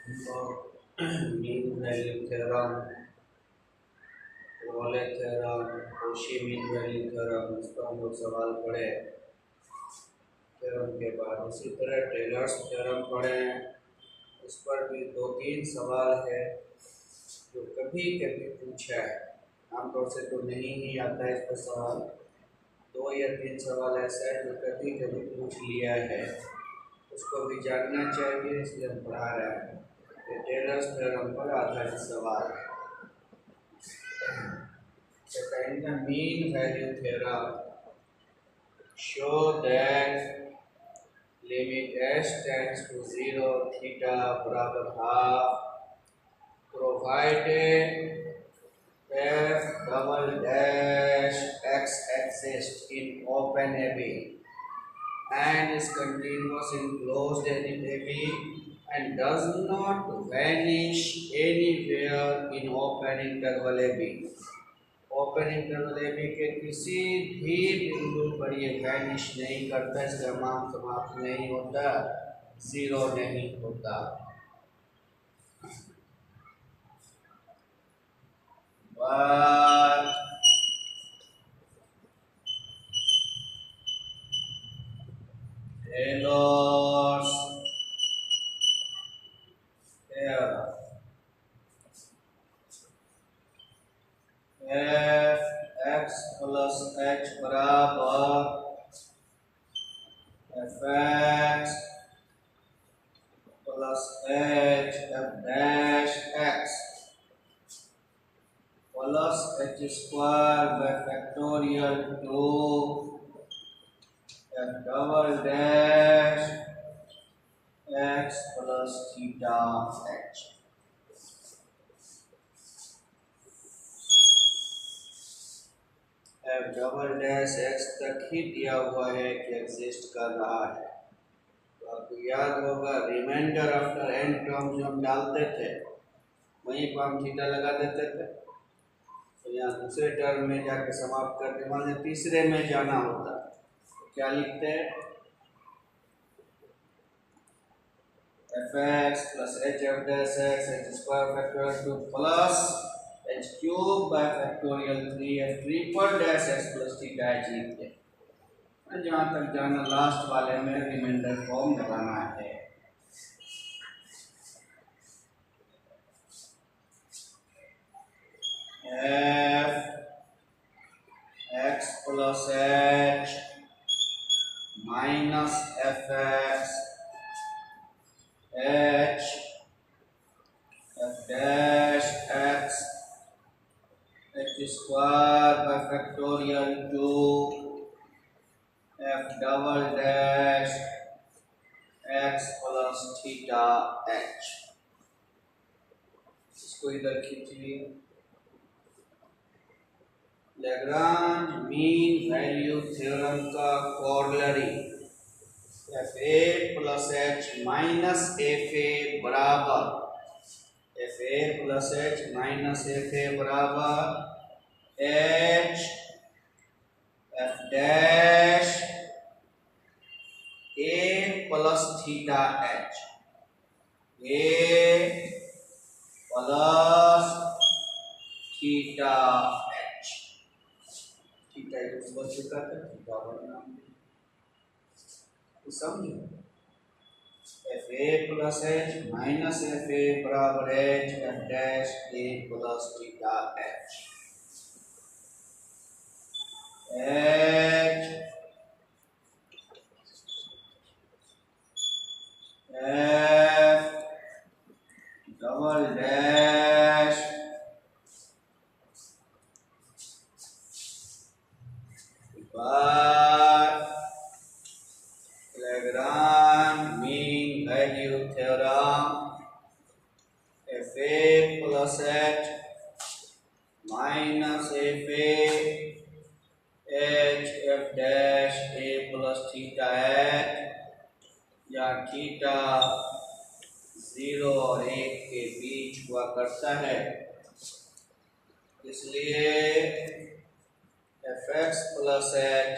Mean value theorem, Rolle theorem, Cauchy mean value theorem, इस पर हम लोग सवाल पढ़े थ्योरम के बाद। उसी तरह टेलर्स थ्योरम पढ़े हैं, उस पर भी 2-3 सवाल है जो कभी कभी पूछा है, आमतौर से तो नहीं ही आता है इस पर सवाल। 2 या 3 सवाल ऐसा है जो कभी कभी पूछ लिया है, उसको भी जानना चाहिए, इसलिए हम पढ़ा रहे हैं। टेलर्स थ्योरम पर आधारित सवाल। In the mean value theorem, show that limit s tends to 0 theta बराबर half, provided f double dash x exists in open AB and is continuous in closed AB and does not vanish anywhere in open interval AB। Open interval A B के किसी भी बिंदु पर ये vanish नहीं करता, इसका मान समाप्त नहीं होता, जीरो नहीं होता। But Taylor's theorem, f x plus h बराबर f x plus h f dash x plus h square by factorial 2 f double dash x plus theta h। f double dash x तक ही दिया हुआ है कि exist कर रहा है। तो आपको याद होगा रिमाइंडर आफ्टर n टर्म जो हम डालते थे वहीं पर हम थीटा लगा देते थे। तो यहाँ दूसरे टर्म में जाकर समाप्त करके मान लीजिए तीसरे में जाना होता तो क्या लिखते हैं, F X plus H F dash X H square factorial 2 plus H cube by factorial 3 F triple dash x plus theta H लिखते हैं। जहाँ तक जाना लास्ट वाले में रिमाइंडर फॉर्म लगाना है। F X plus H minus F X H F dash X H square by factorial 2 F double dash x plus theta H. इसको इधर खींचिए। लैग्रांज मीन वैल्यू थ्योरम का corollary F A plus H minus F A बराबर F A plus H minus F A बराबर H F dash A plus theta H, A plus theta H. Theta equals बच चुका था, theta बनना तो समझो F A plus H minus F A बराबर H F dash A plus theta H. H F double dash by Lagrange mean value theorem F A plus H minus F A H F dash A plus theta H, या theta 0 और 1 के बीच हुआ करता है, इसलिए F X plus H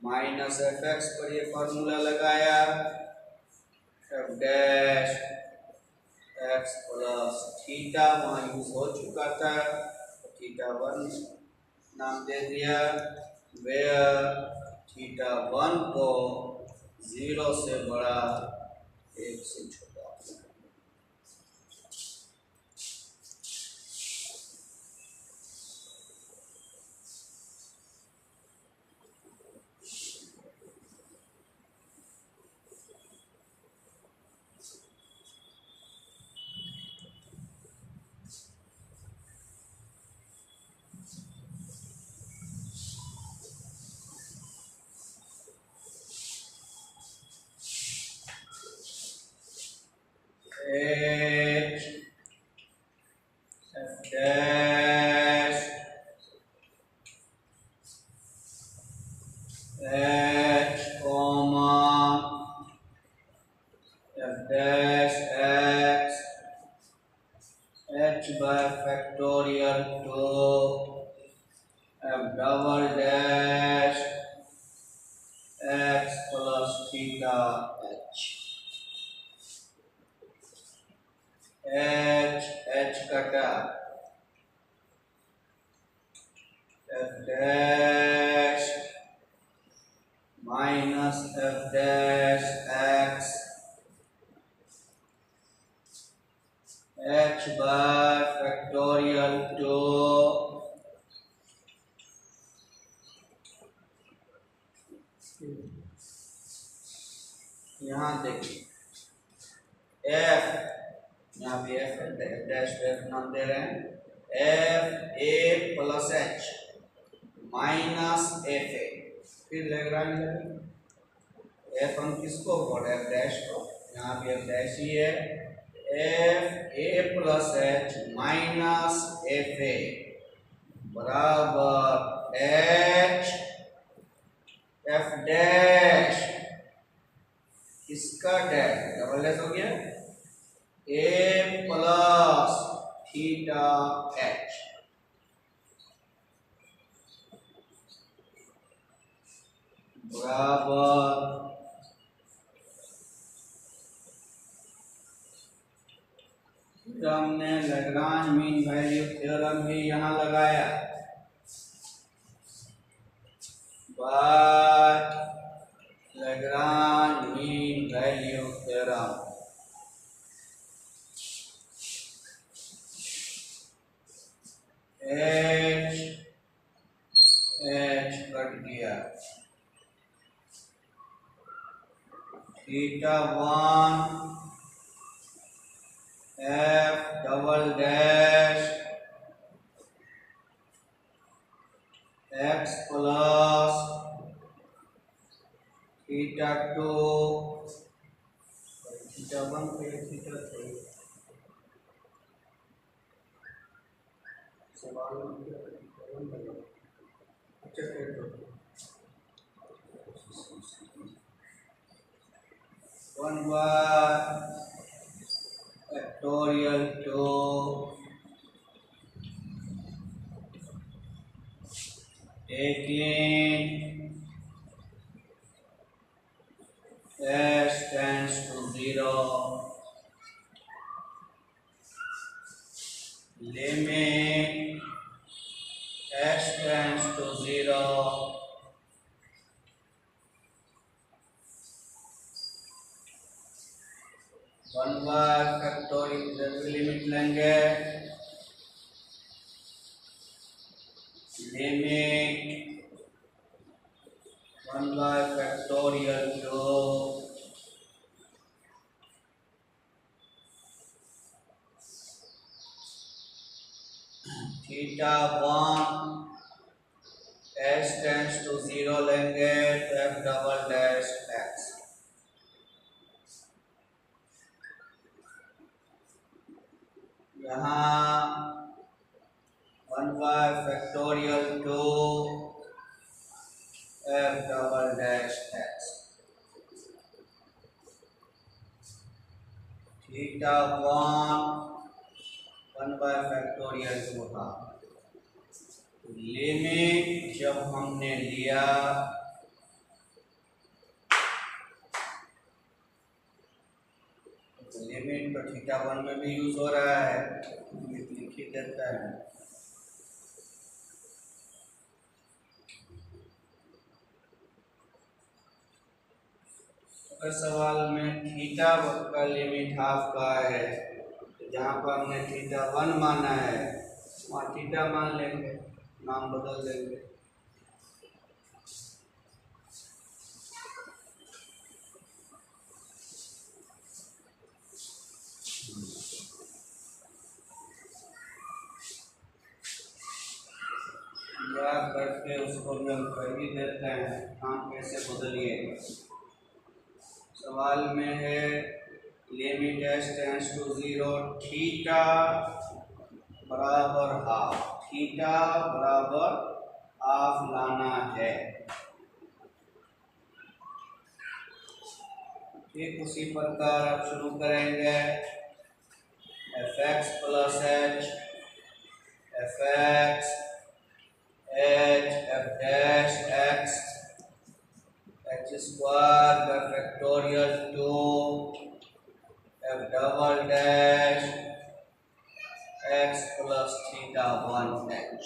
minus F X पर ये फॉर्मूला लगाया, F dash x plus theta वहाँ यूज हो चुका था, थीटा 1 नाम दे दिया, वेयर थीटा 1 को 0 से बड़ा 1 से छोटा। H F dash H comma F dash X H by factorial 2 F double dash X plus theta H कटा F dash minus F dash X H by factorial 2 यहाँ देखिए F, यहाँ भी F डैश F नाम दे रहे हैं, F A plus H minus F A, फिर Lagrange F हम किसको बोल रहे हैं, F डैश को, यहाँ भी F डैश ही है, F A plus H minus F A बराबर H F डैश, इसका डैश डबल डैश हो गया, A प्लस थीटा H बराबर हमने लैग्रांज मीन वैल्यू थ्योरम भी यहाँ लगाया, by Lagrange mean value theorem. H cut गया, theta 1 F double dash X plus theta 2 theta 1 पे थीटा 3 सवाल one by factorial 2 taking S tends to 0 limit S tends to 0 1 by factorial limit लेंगे, limit 1 by factorial 2 theta 1 S tends to 0 लेंगे तो F double dash X यहाँ 1 by factorial 2 F double dash X theta 1 by factorial 2 था, limit जब हमने लिया limit तो theta one में भी यूज हो रहा है, लिख ही देता है। अगर सवाल में थीटा का लिमिट हाफ का है, तो जहाँ पर हमने थीटा वन माना है वहाँ थीटा मान लेंगे, नाम बदल देंगे। याद करके उसको भी हम कर ही देते हैं, नाम कैसे बदलिए। सवाल में है limit S tends to 0 theta बराबर हाफ, थीटा बराबर हाफ लाना है। ठीक उसी प्रकार अब शुरू करेंगे। F X plus H, F X H F dash X H square का factorial 2 F double dash x plus theta 1 H.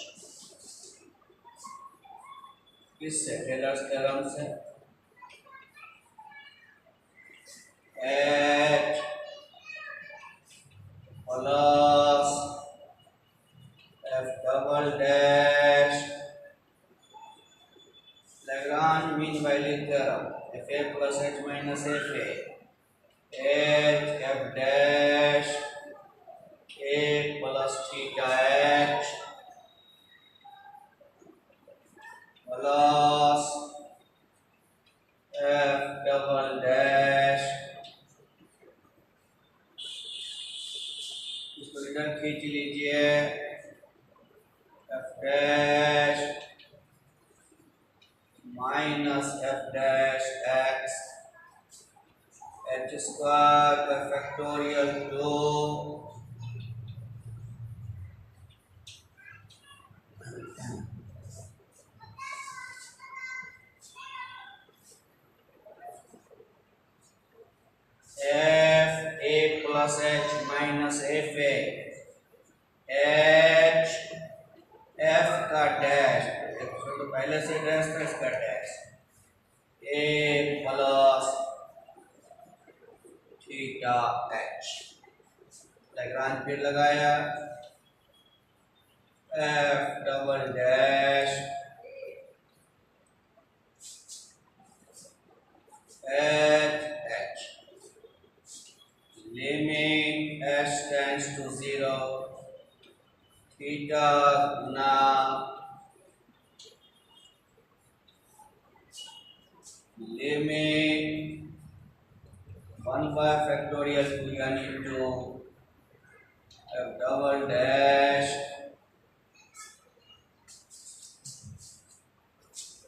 किससे? टेलर्स थ्योरम से। H plus F double dash Lagrange mean value theorem, F A plus H minus F A, H F dash A plus theta H plus F double dash, इसको इधर खींच लीजिए, F dash minus F dash X H square का factorial 2 F A plus H minus F A, H F का dash तो पहले से dash था, इसका dash A plus theta H. Lagrange फिर लगाया, F double dash H H limit S tends to 0 theta गुना लिमिट 1 बाय फैक्टोरियल 2 यानी 2 F double dash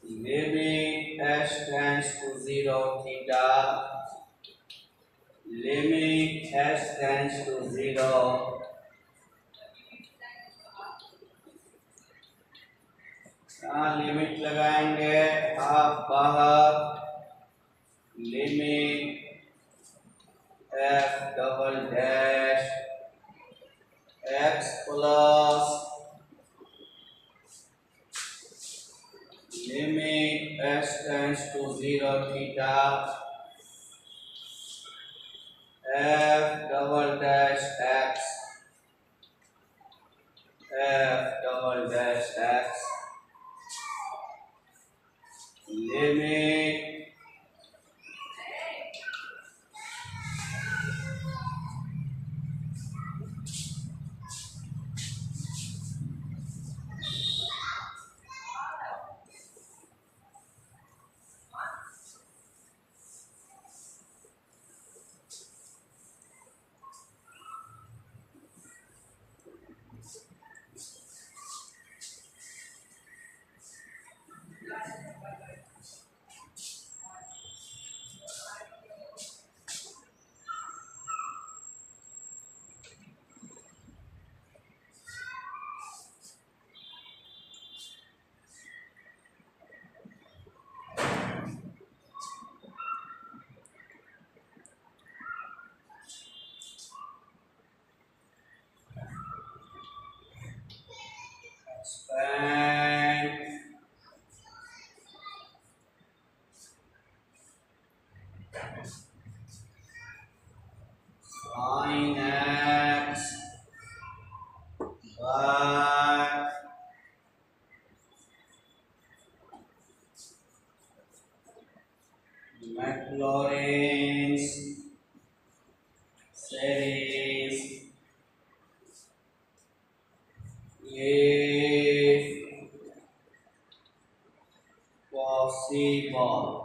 limit S tends to 0 theta limit S tends to 0 limit लगाएंगे half बाहर, limit f double dash x plus limit S tends to 0 theta f double dash x f double dash x limit and sin x by Maclaurin's series if possible.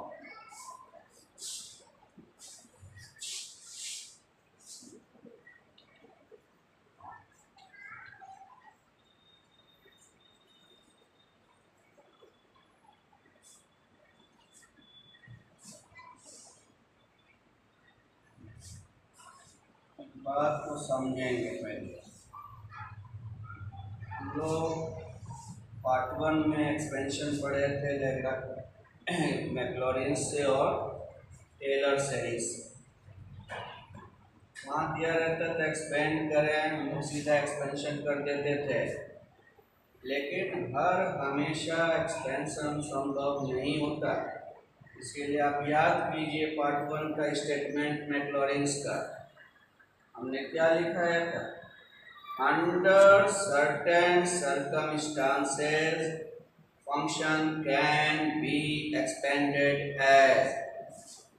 बात को समझेंगे पहले हम लोग part 1 में expansion पढ़े थे मैक्लॉरिन से और टेलर सीरीज। वहाँ दिया रहता था एक्सपेंड करें, हम लोग सीधा एक्सपेंशन कर देते थे, लेकिन हर हमेशा एक्सपेंशन संभव नहीं होता। इसके लिए आप याद कीजिए पार्ट 1 का स्टेटमेंट मैक्लॉरिन्स का। हमने क्या लिखा है था? Under certain circumstances function can be expanded as.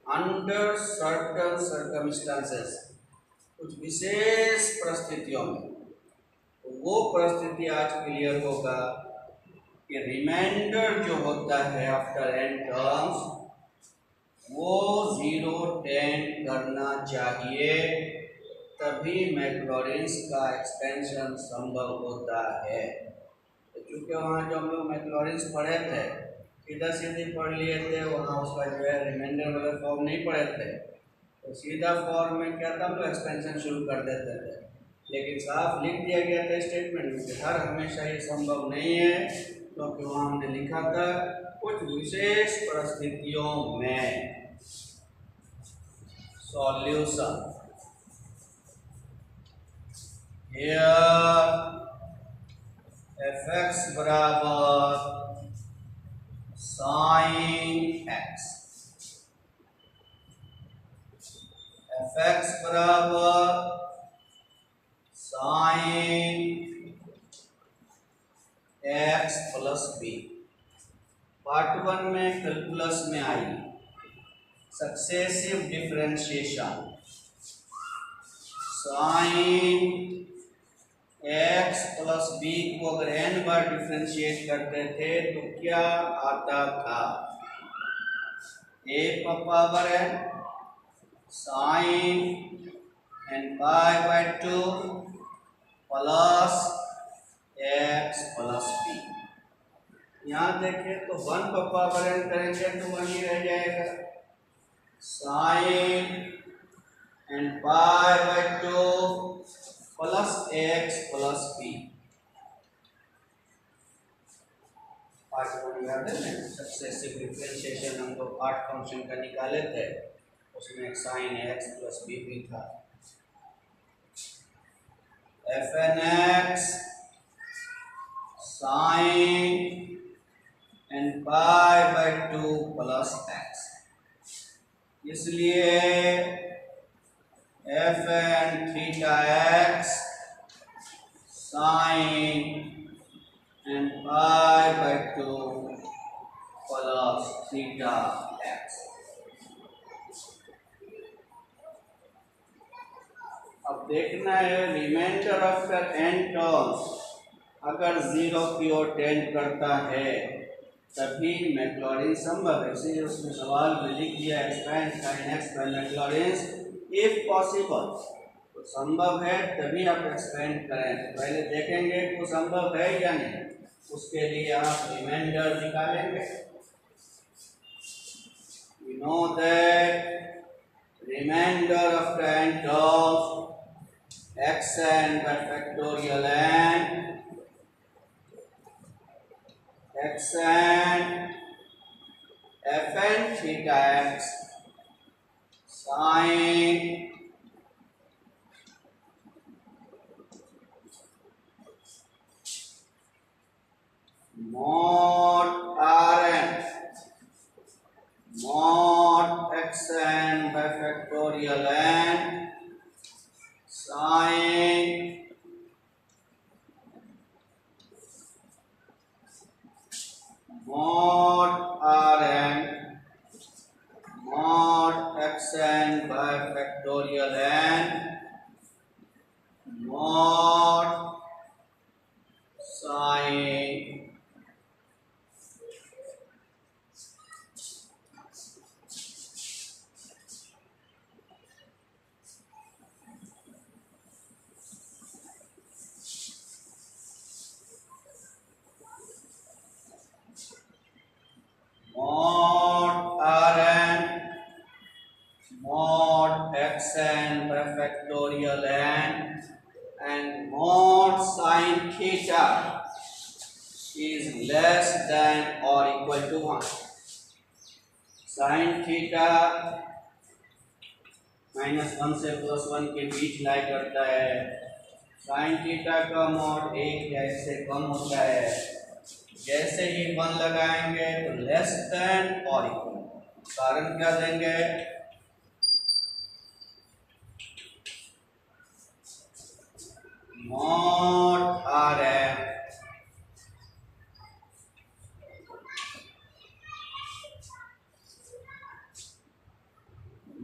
Under certain circumstances, कुछ विशेष परिस्थितियों में। तो वो परिस्थिति आज क्लियर होगा कि रिमाइंडर जो होता है आफ्टर n टर्म्स वो 0 टेंड करना चाहिए, तभी मैक्लॉरिन्स का एक्सपेंशन संभव होता है। तो चूँकि वहाँ जो हम लोग मैक्लॉरिन्स पढ़े थे सीधा सीधे पढ़ लिए थे, वहाँ उसका जो है रिमाइंडर वाला फॉर्म नहीं पढ़े थे, तो सीधा फॉर्म में क्या था, हम लोग एक्सपेंशन शुरू कर देते थे। लेकिन साफ लिख दिया गया था स्टेटमेंट में कि हर हमेशा ये संभव नहीं है, क्योंकि तो वहाँ हमने लिखा था कुछ विशेष परिस्थितियों में। सॉल्यूशन fx बराबर साइन x, fx बराबर sine x plus B. Part 1 में कैलकुलस में आई successive differentiation, sine x plus B को अगर n बार डिफरेंशिएट करते थे तो क्या आता था? a power n sine n pi by 2 plus x plus B. यहाँ देखें तो 1 पावर n करेंगे तो 1 ही रह जाएगा। Sine n pi by 2 plus x plus B. Part 1 याद है ना, सक्सेसिव डिफरेंशिएशन हम लोग पार्ट फंक्शन का निकाले थे, उसमें एक साइन x प्लस बी भी था। fn x sine n pi by 2 plus x, इसलिए fn theta x sine n pi by 2 plus theta x। अब देखना है रिमाइंडर आफ्टर n टर्म्स अगर 0 की ओर टेंड करता है तभी मैक्लॉरिन संभव है। इसीलिए उसमें सवाल में लिख दिया expand sine x by Maclaurin if possible. तो संभव है तभी आप एक्सपेंड करें। तो पहले देखेंगे कि वो संभव है या नहीं, उसके लिए आप रिमाइंडर निकालेंगे। We know that remainder of the n terms xn by factorial n xn fn theta x sin sin mod Rn mod xn by factorial n mod sin mod Rn mod xn by factorial n and mod sin theta is less than or equal to 1. Sin theta -1 से +1 के बीच लाई करता है। sin theta का mod 1 या इससे कम होता है। जैसे ही 1 लगाएंगे तो लेस देन और इक्वल। कारण क्या देंगे? Mod Rn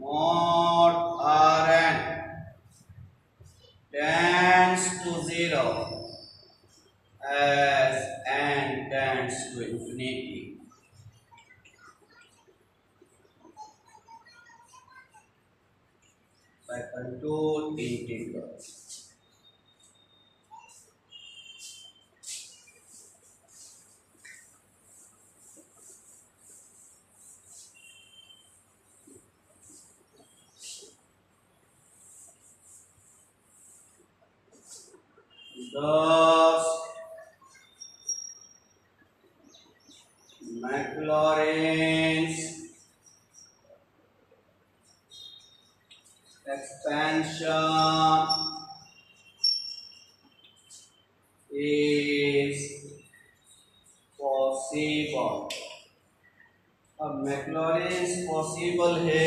mod Rn tends to 0 as n tends to infinity. By contour integral. Thus, Maclaurin's expansion is possible. अब मैक्लॉरेंस पॉसिबल है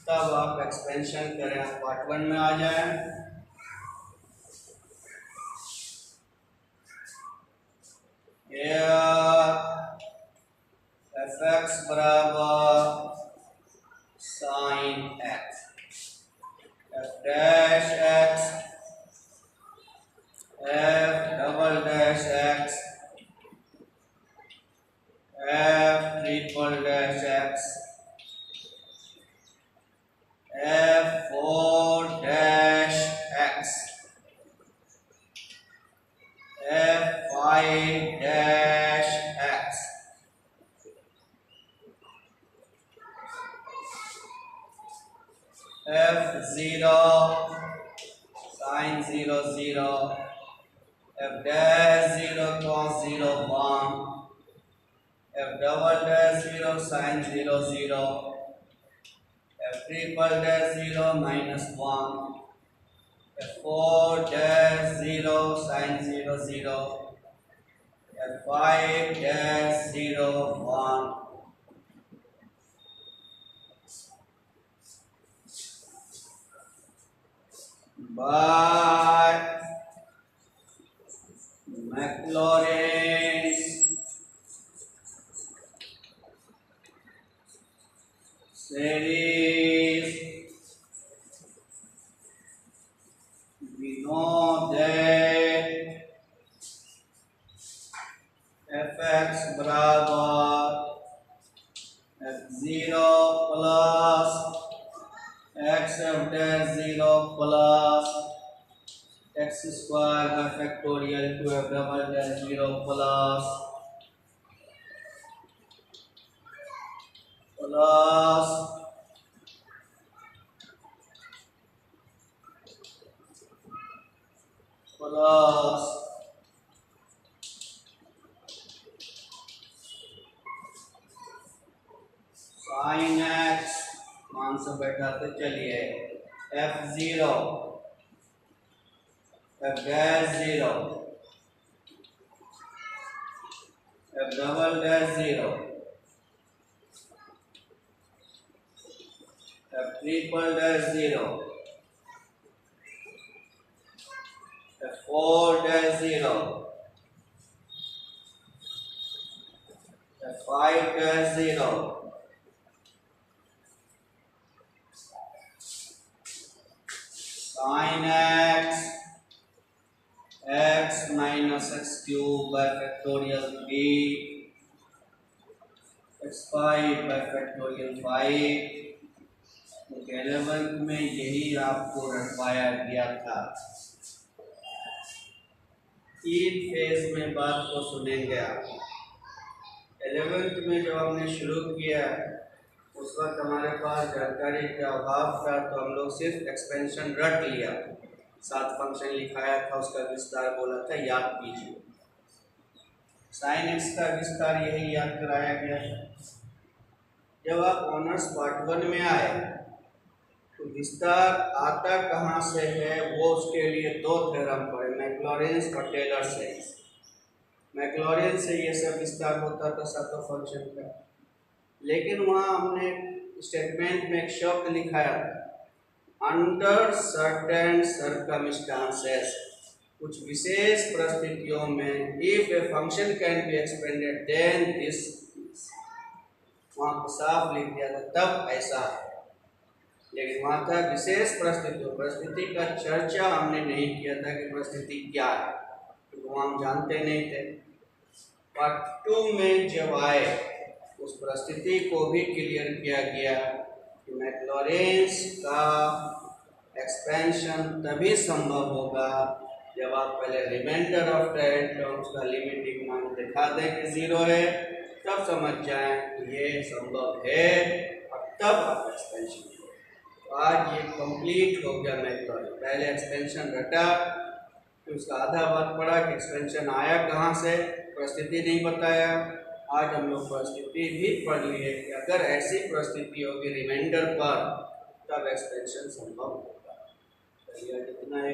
तब आप एक्सपेंशन करें। पार्ट 1 में आ जाए। fx बराबर sin x, f dash x, f double dash x, f triple dash x, f 4 dash x, f 5 dash x, f0 sin 0 0, f dash 0 cos 0 1, f double dash 0 sin 0 0, f triple dash 0 minus 1, f 4 dash 0 sin 0 0, f 5 dash 0 1. By Maclaurin's series, we know that fx बराबर f0 plus x f dash 0 plus x square by factorial 2f double dash 0 plus sin x मान से बैठाते चलिए f0 f dash 0 f double dash 0 f triple dash 0 F4 dash 0, F5 dash 0, sin x minus x cube by factorial b, x5 by factorial 5। तो 11th में यही आपको रटवाया गया था। तीन फेज में बात को सुनेंगे आप। 11th में जब हमने शुरू किया उस वक्त हमारे पास जानकारी का अभाव था, तो हम लोग सिर्फ एक्सपेंशन रट लिया, 7 फंक्शन लिखाया था, उसका विस्तार बोला था, याद कीजिए। साइन एक्स का विस्तार यही याद कराया गया था। जब आप ऑनर्स पार्ट 1 में आए तो विस्तार आता कहाँ से है, वो उसके लिए 2 थ्योरम पढ़े, मैक्लॉरेंस और टेलर से। मैक्लॉरेंस से ये सब विस्तार होता था सातों फंक्शन का, लेकिन वहाँ हमने स्टेटमेंट में एक शब्द लिखाया था, अंडर सर्टेन सर्कमस्टांसेस, कुछ विशेष परिस्थितियों में, if a function can be expanded then this, वहाँ को साफ लिख दिया था तब ऐसा है। लेकिन वहाँ था विशेष परिस्थितियों, परिस्थिति का चर्चा हमने नहीं किया था कि परिस्थिति क्या है, तो वहाँ हम जानते नहीं थे। पार्ट 2 में जब आए उस परिस्थिति को भी क्लियर किया गया कि मैक्लॉरेंस का एक्सपेंशन तभी संभव होगा जब आप पहले रिमाइंडर ऑफ टेरेंट टर्म्स का लिमिटिंग मान दिखा दें कि 0 है, तब समझ जाएं कि ये संभव है और तब आप एक्सपेंशन करें। तो आज ये कंप्लीट हो गया मैक्लॉरेंस। पहले एक्सपेंशन रटा, फिर उसका आधा बात पढ़ा कि एक्सपेंशन आया कहाँ से, परिस्थिति नहीं बताया। आज हम लोग परिस्थिति भी पढ़ लिए कि अगर ऐसी परिस्थिति होगी रिमाइंडर पर, तब एक्सपेंशन संभव होगा। चलिए कितना है?